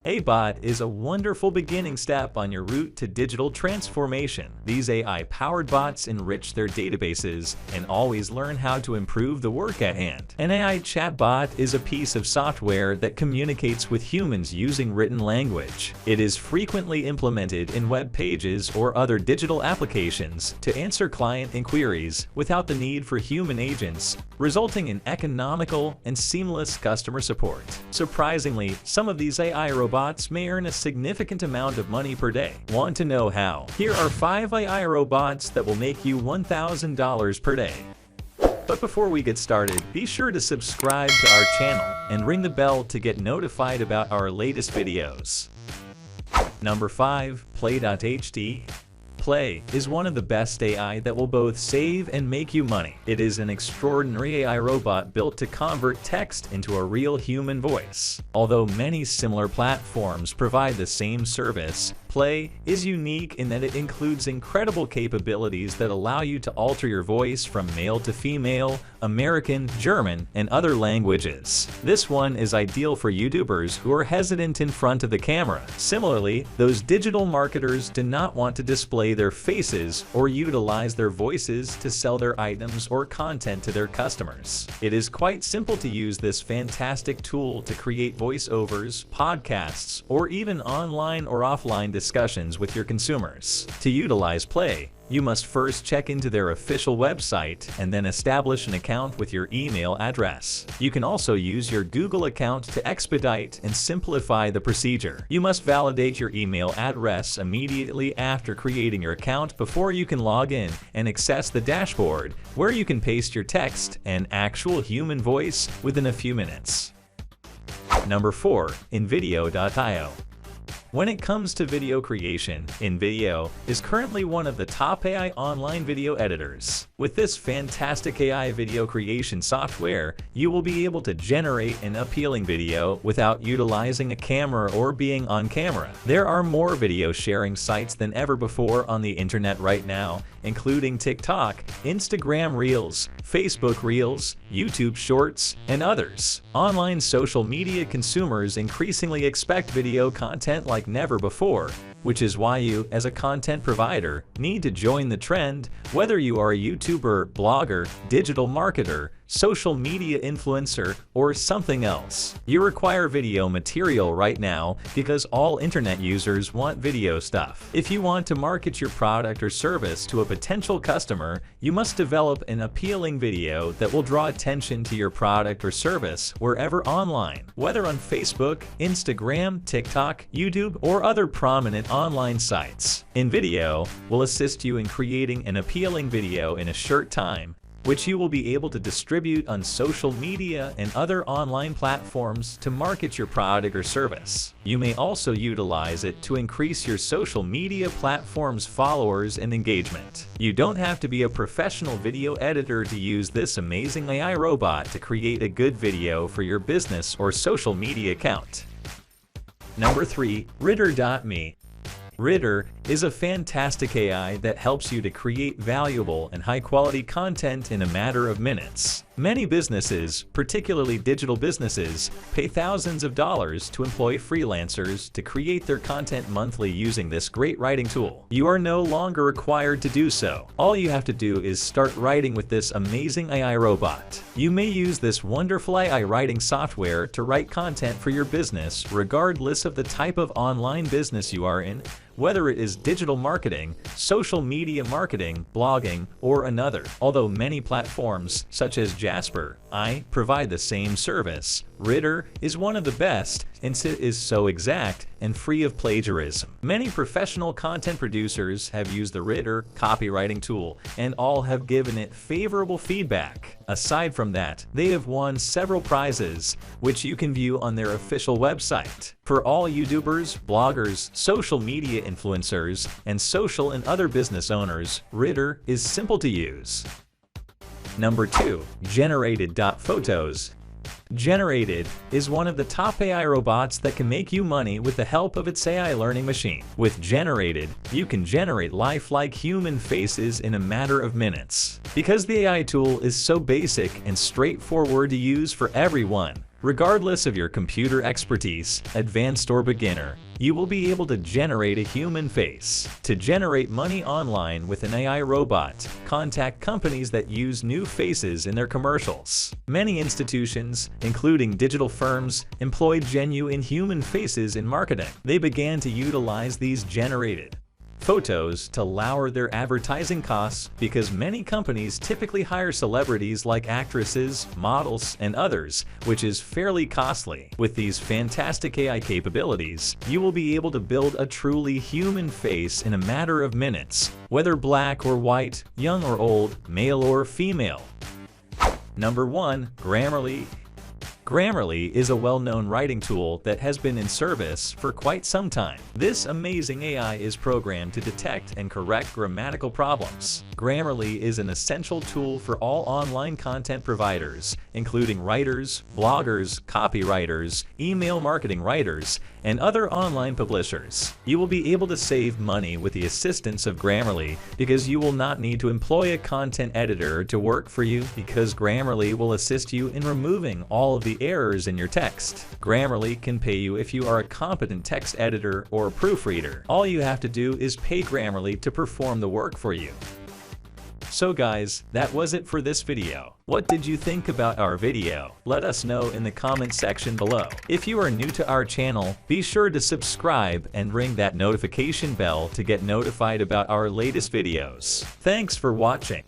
A-Bot is a wonderful beginning step on your route to digital transformation. These AI-powered bots enrich their databases and always learn how to improve the work at hand. An AI chatbot is a piece of software that communicates with humans using written language. It is frequently implemented in web pages or other digital applications to answer client inquiries without the need for human agents, resulting in economical and seamless customer support. Surprisingly, some of these AI robots may earn a significant amount of money per day. Want to know how? Here are 5 AI robots that will make you $1,000 per day. But before we get started, be sure to subscribe to our channel and ring the bell to get notified about our latest videos. Number 5. Play.ht. Play is one of the best AI that will both save and make you money. It is an extraordinary AI robot built to convert text into a real human voice. Although many similar platforms provide the same service, Play is unique in that it includes incredible capabilities that allow you to alter your voice from male to female, American, German, and other languages. This one is ideal for YouTubers who are hesitant in front of the camera. Similarly, those digital marketers do not want to display their faces or utilize their voices to sell their items or content to their customers. It is quite simple to use this fantastic tool to create voiceovers, podcasts, or even online or offline discussions with your consumers. To utilize Play, you must first check into their official website and then establish an account with your email address. You can also use your Google account to expedite and simplify the procedure. You must validate your email address immediately after creating your account before you can log in and access the dashboard, where you can paste your text and actual human voice within a few minutes. Number 4. Generator.io. When it comes to video creation, InVideo is currently one of the top AI online video editors. With this fantastic AI video creation software, you will be able to generate an appealing video without utilizing a camera or being on camera. There are more video sharing sites than ever before on the internet right now, including TikTok, Instagram Reels, Facebook Reels, YouTube Shorts, and others. Online social media consumers increasingly expect video content like never before, which is why you, as a content provider, need to join the trend, whether you are a YouTuber, blogger, digital marketer, social media influencer, or something else. You require video material right now because all internet users want video stuff. If you want to market your product or service to a potential customer, you must develop an appealing video that will draw attention to your product or service wherever online, whether on Facebook, Instagram, TikTok, YouTube, or other prominent online sites. InVideo will assist you in creating an appealing video in a short time, which you will be able to distribute on social media and other online platforms to market your product or service. You may also utilize it to increase your social media platforms' followers and engagement. You don't have to be a professional video editor to use this amazing AI robot to create a good video for your business or social media account. Number 3. Generator.me. Generator is a fantastic AI that helps you to create valuable and high-quality content in a matter of minutes. Many businesses, particularly digital businesses, pay thousands of dollars to employ freelancers to create their content monthly using this great writing tool. You are no longer required to do so. All you have to do is start writing with this amazing AI robot. You may use this wonderful AI writing software to write content for your business regardless of the type of online business you are in, whether it is digital marketing, social media marketing, blogging, or another. Although many platforms, such as Jasper, provide the same service, Generator is one of the best, and it is so exact and free of plagiarism. Many professional content producers have used the Generator copywriting tool, and all have given it favorable feedback. Aside from that, they have won several prizes, which you can view on their official website. For all YouTubers, bloggers, social media influencers, and social and other business owners, Generator is simple to use. Number 2. Generator.photos. Generated is one of the top AI robots that can make you money with the help of its AI learning machine. With Generated, you can generate lifelike human faces in a matter of minutes. Because the AI tool is so basic and straightforward to use for everyone, Regardless of your computer expertise, advanced or beginner, you will be able to generate a human face. To generate money online with an AI robot, contact companies that use new faces in their commercials. Many institutions, including digital firms, employ genuine human faces in marketing. They began to utilize these generated photos to lower their advertising costs because many companies typically hire celebrities like actresses, models, and others, which is fairly costly. With these fantastic AI capabilities, you will be able to build a truly human face in a matter of minutes, whether black or white, young or old, male or female. Number 1. Grammarly. Grammarly is a well-known writing tool that has been in service for quite some time. This amazing AI is programmed to detect and correct grammatical problems. Grammarly is an essential tool for all online content providers, including writers, bloggers, copywriters, email marketing writers, and other online publishers. You will be able to save money with the assistance of Grammarly because you will not need to employ a content editor to work for you because Grammarly will assist you in removing all of the errors in your text. Grammarly can pay you if you are a competent text editor or proofreader. All you have to do is pay Grammarly to perform the work for you. So guys, that was it for this video. What did you think about our video? Let us know in the comment section below. If you are new to our channel, be sure to subscribe and ring that notification bell to get notified about our latest videos. Thanks for watching.